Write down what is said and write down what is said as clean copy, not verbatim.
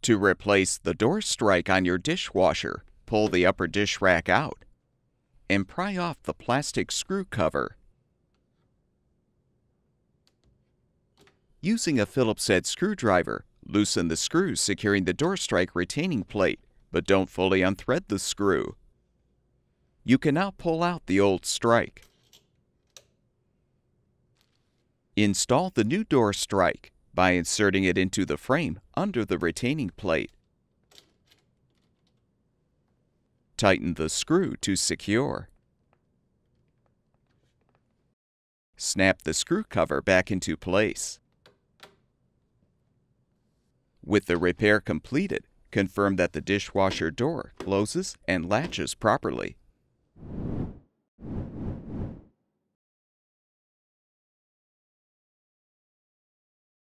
To replace the door strike on your dishwasher, pull the upper dish rack out and pry off the plastic screw cover. Using a Phillips head screwdriver, loosen the screws securing the door strike retaining plate, but don't fully unthread the screw. You can now pull out the old strike. Install the new door strike by inserting it into the frame under the retaining plate. Tighten the screw to secure. Snap the screw cover back into place. With the repair completed, confirm that the dishwasher door closes and latches properly.